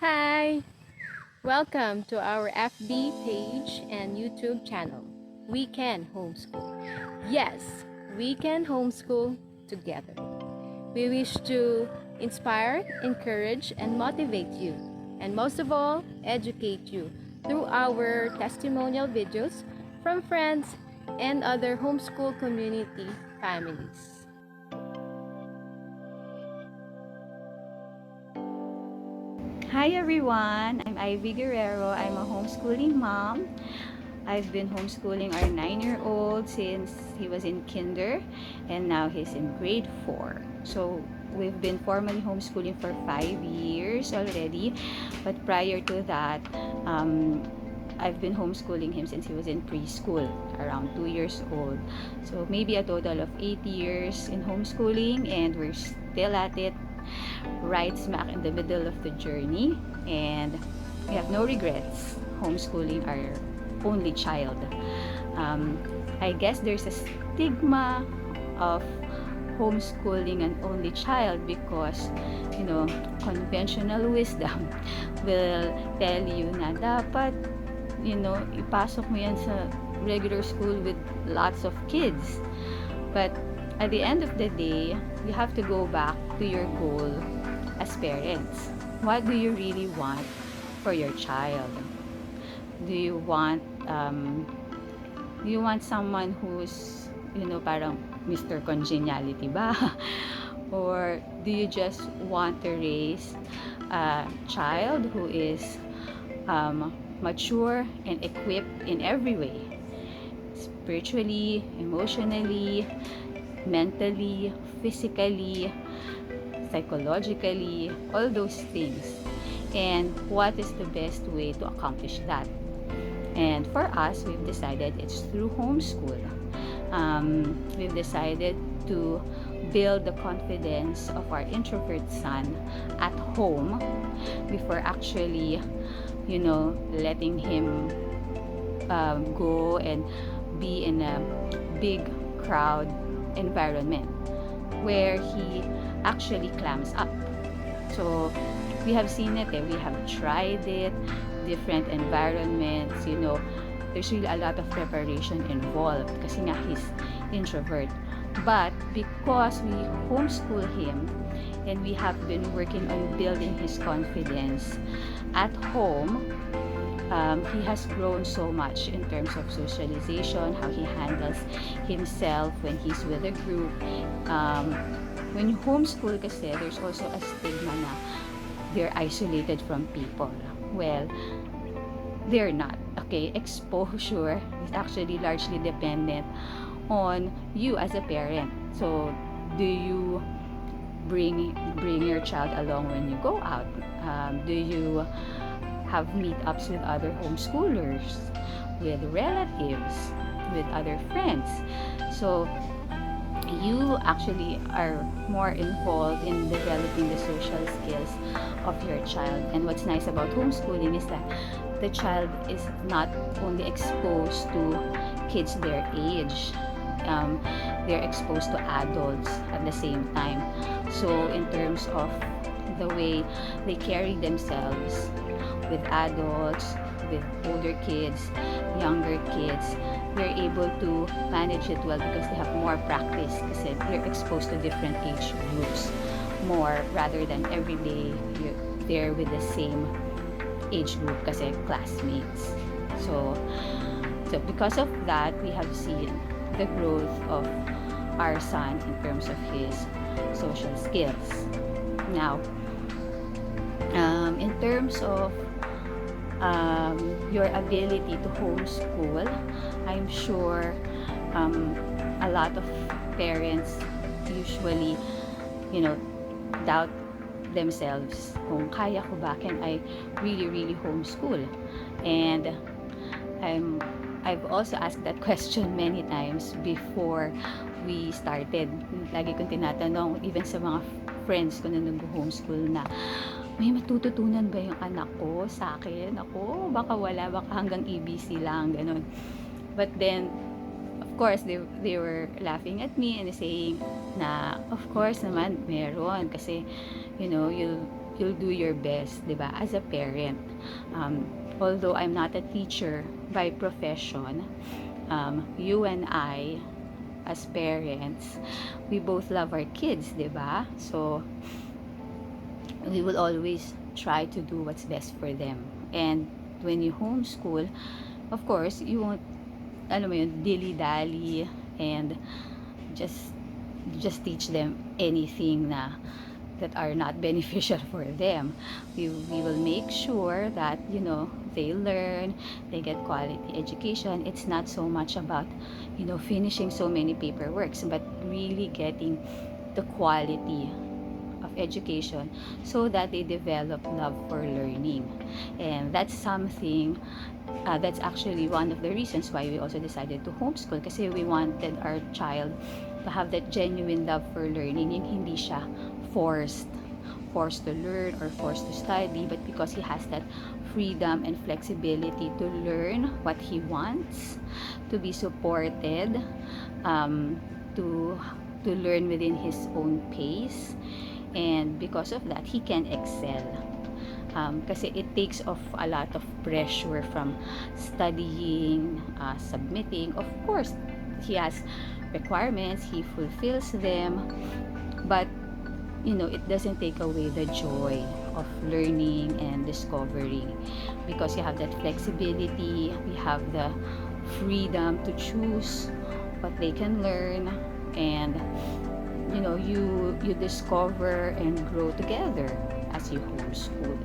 Hi! Welcome to our FB page and YouTube channel. We can homeschool. Yes, we can homeschool together. We wish to inspire, encourage, and motivate you, and most of all, educate you through our testimonial videos from friends and other homeschool community families. Hi everyone, I'm Ivy Guerrero. I'm a homeschooling mom. I've been homeschooling our 9-year-old since he was in kinder and now he's in grade 4. So we've been formally homeschooling for 5 years already. But prior to that, I've been homeschooling him since he was in preschool, around 2 years old. So maybe a total of 8 years in homeschooling, and we're still at it, right smack in the middle of the journey, and we have no regrets homeschooling our only child. I guess there's a stigma of homeschooling an only child because conventional wisdom will tell you na dapat ipasok mo yan sa regular school with lots of kids. But at the end of the day, you have to go back to your goal as parents. What do you really want for your child? Do you want someone who's parang Mr. Congeniality ba? Or do you just want to raise a child who is mature and equipped in every way, spiritually, emotionally, mentally, physically, psychologically, all those things? And what is the best way to accomplish that? And for us, we've decided it's through homeschool. We've decided to build the confidence of our introvert son at home before actually, letting him go and be in a big crowd environment where he actually clams up. So we have seen it, we have tried it, different environments, there's really a lot of preparation involved kasi nga he's introvert. But because we homeschool him and we have been working on building his confidence at home, he has grown so much in terms of socialization, how he handles himself when he's with a group. When you homeschool kasi, there's also a stigma na they're isolated from people. Well, they're not. Okay, exposure is actually largely dependent on you as a parent. So, do you bring your child along when you go out? Do you have meetups with other homeschoolers, with relatives, with other friends? So you actually are more involved in developing the social skills of your child. And what's nice about homeschooling is that the child is not only exposed to kids their age, they're exposed to adults at the same time. So in terms of the way they carry themselves with adults, with older kids, younger kids, they're able to manage it well because they have more practice kasi they're exposed to different age groups more rather than every day you're there with the same age group kasi classmates. So because of that, we have seen the growth of our son in terms of his social skills. Now, in terms of your ability to homeschool, I'm sure a lot of parents usually, doubt themselves kung kaya ko ba, can I really homeschool? And I've also asked that question many times before we started. Lagi kong tinatanong even sa mga friends ko na nag-homeschool na, may matututunan ba yung anak ko sa akin? Ako, baka wala, baka hanggang ABC lang, ganun. But then, of course, they were laughing at me and saying na, of course naman, meron. Kasi, you'll do your best, di ba, as a parent. Although I'm not a teacher by profession, you and I, as parents, we both love our kids, di ba? So, we will always try to do what's best for them. And when you homeschool, of course, you won't, alam mo yun, dilly-dally and just teach them anything that are not beneficial for them. We will make sure that, they learn, they get quality education. It's not so much about, finishing so many paperworks, but really getting the quality of education so that they develop love for learning. And that's something, that's actually one of the reasons why we also decided to homeschool, kasi we wanted our child to have that genuine love for learning, yung hindi siya forced to learn or forced to study, but because he has that freedom and flexibility to learn what he wants, to be supported, to learn within his own pace, and because of that he can excel. Kasi it takes off a lot of pressure from studying, submitting. Of course, he has requirements, he fulfills them, but it doesn't take away the joy of learning and discovering, because you have that flexibility, we have the freedom to choose what they can learn, and you discover and grow together as you homeschool.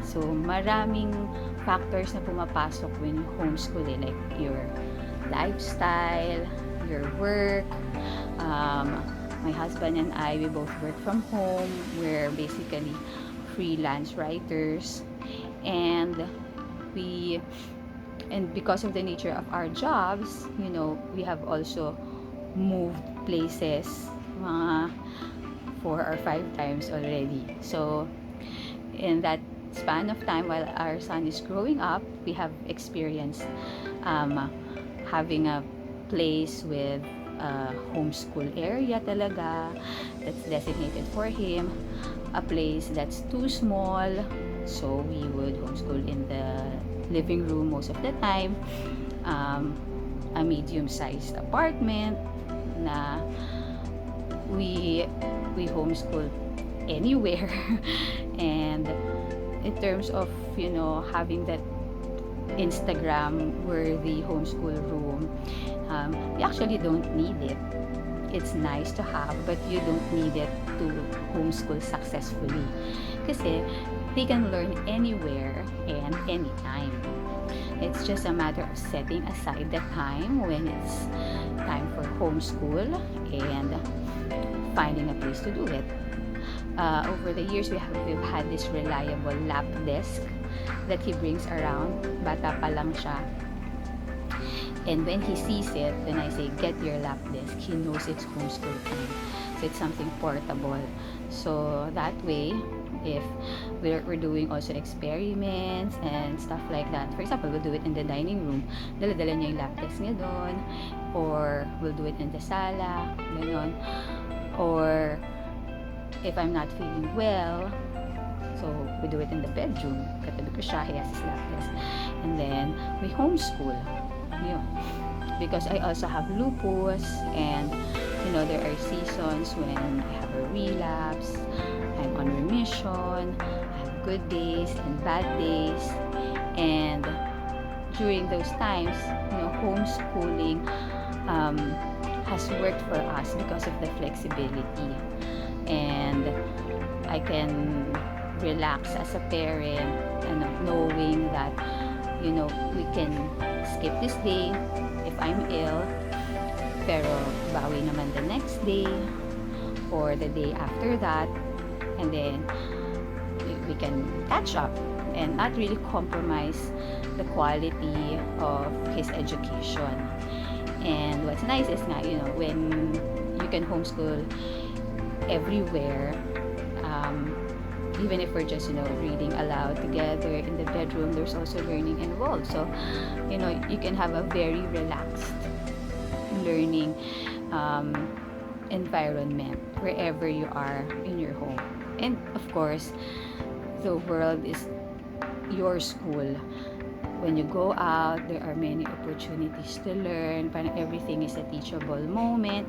So maraming factors na pumapasok when you homeschool, like your lifestyle, your work. My husband and I, we both work from home. We're basically freelance writers, and because of the nature of our jobs, we have also moved places 4 or 5 times already. So in that span of time, while our son is growing up, we have experienced having a place with homeschool area talaga that's designated for him, a place that's too small, so we would homeschool in the living room most of the time, a medium-sized apartment na we homeschool anywhere. And in terms of having that Instagram worthy homeschool room, you actually don't need it. It's nice to have, but you don't need it to homeschool successfully, kasi they can learn anywhere and anytime. It's just a matter of setting aside the time when it's time for homeschool and finding a place to do it. Over the years, we've had this reliable lap desk that he brings around. Bata pa lang siya. And when he sees it, when I say, get your lap desk, he knows it's homeschool time. So it's something portable. So that way, if we're doing also experiments and stuff like that, for example, we'll do it in the dining room, dala-dala niya yung lap desk niya doon, or we'll do it in the sala, gano'n. Or if I'm not feeling well, so we do it in the bedroom, katabi ko siya, he has his lap desk, and then we homeschool. Yun. Because I also have lupus, and there are seasons when I have a relapse, I'm on remission, I have good days and bad days, and during those times, homeschooling has worked for us because of the flexibility, and I can relax as a parent, and knowing that we can skip this day if I'm ill, pero bawi naman the next day or the day after that, and then we can catch up and not really compromise the quality of his education. And what's nice is nga, when you can homeschool everywhere, even if we're just reading aloud together in the bedroom, there's also learning involved. So you can have a very relaxed learning environment wherever you are in your home. And of course, the world is your school. When you go out, there are many opportunities to learn. Parang everything is a teachable moment.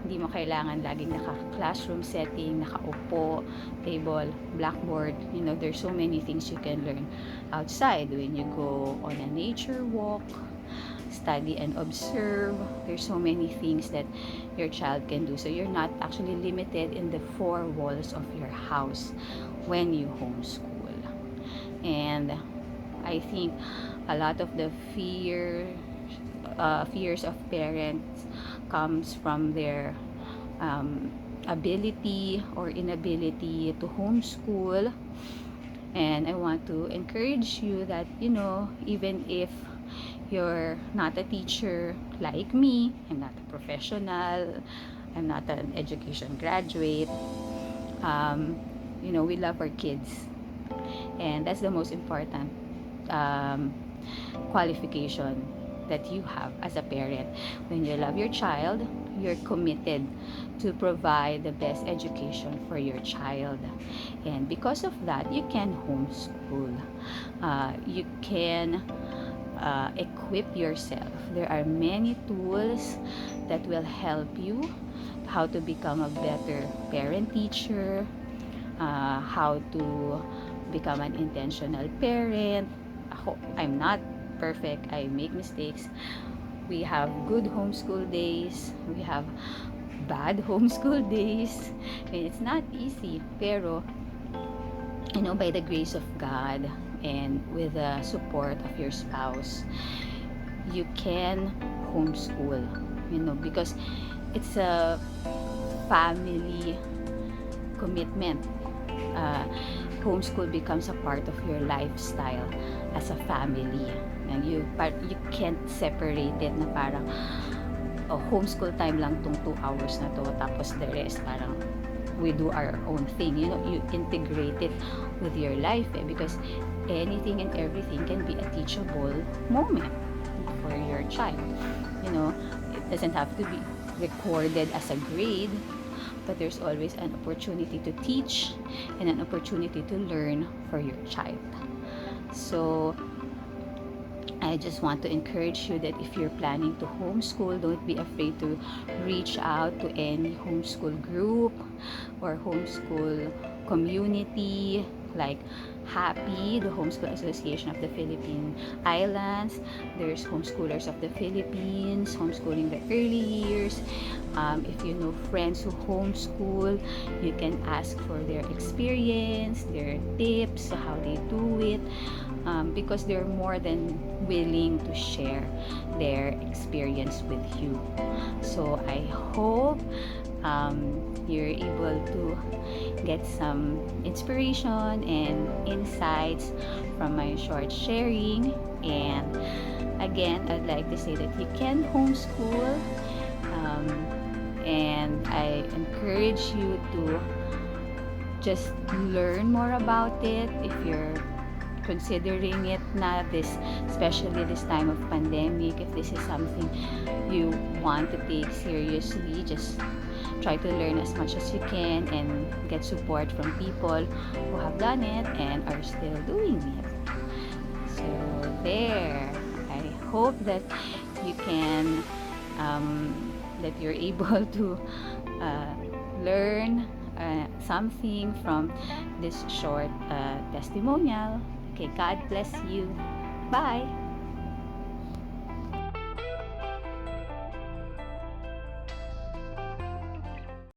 Hindi mo kailangan laging naka-classroom setting, nakaupo, table, blackboard. There's so many things you can learn outside. When you go on a nature walk, study and observe, there's so many things that your child can do. So you're not actually limited in the four walls of your house when you homeschool. And I think a lot of the fears of parents comes from their ability or inability to homeschool. And I want to encourage you that, even if you're not a teacher like me, I'm not a professional, I'm not an education graduate, we love our kids. And that's the most important qualification that you have as a parent. When you love your child, you're committed to provide the best education for your child. And because of that, you can homeschool. You can equip yourself. There are many tools that will help you how to become a better parent teacher, how to become an intentional parent. I'm not perfect. I make mistakes. We have good homeschool days. We have bad homeschool days. And it's not easy. Pero, by the grace of God and with the support of your spouse, you can homeschool. Because it's a family commitment. Homeschool becomes a part of your lifestyle as a family. And you can't separate it na parang homeschool time lang tong 2 hours na to, tapos the rest parang we do our own thing. You integrate it with your life, because anything and everything can be a teachable moment for your child. It doesn't have to be recorded as a grade, but there's always an opportunity to teach and an opportunity to learn for your child. So I just want to encourage you that if you're planning to homeschool, don't be afraid to reach out to any homeschool group or homeschool community like HAPPY, the Homeschool Association of the Philippine Islands. There's Homeschoolers of the Philippines, Homeschooling the Early Years. If you know friends who homeschool, you can ask for their experience, their tips, how they do it, because they're more than willing to share their experience with you. So I hope you're able to get some inspiration and insights from my short sharing. And again, I'd like to say that you can homeschool, and I encourage you to just learn more about it. If you're considering it na especially this time of pandemic, if this is something you want to take seriously, just try to learn as much as you can and get support from people who have done it and are still doing it. So there, I hope that you can that you're able to learn something from this short testimonial. Okay, God bless you. Bye.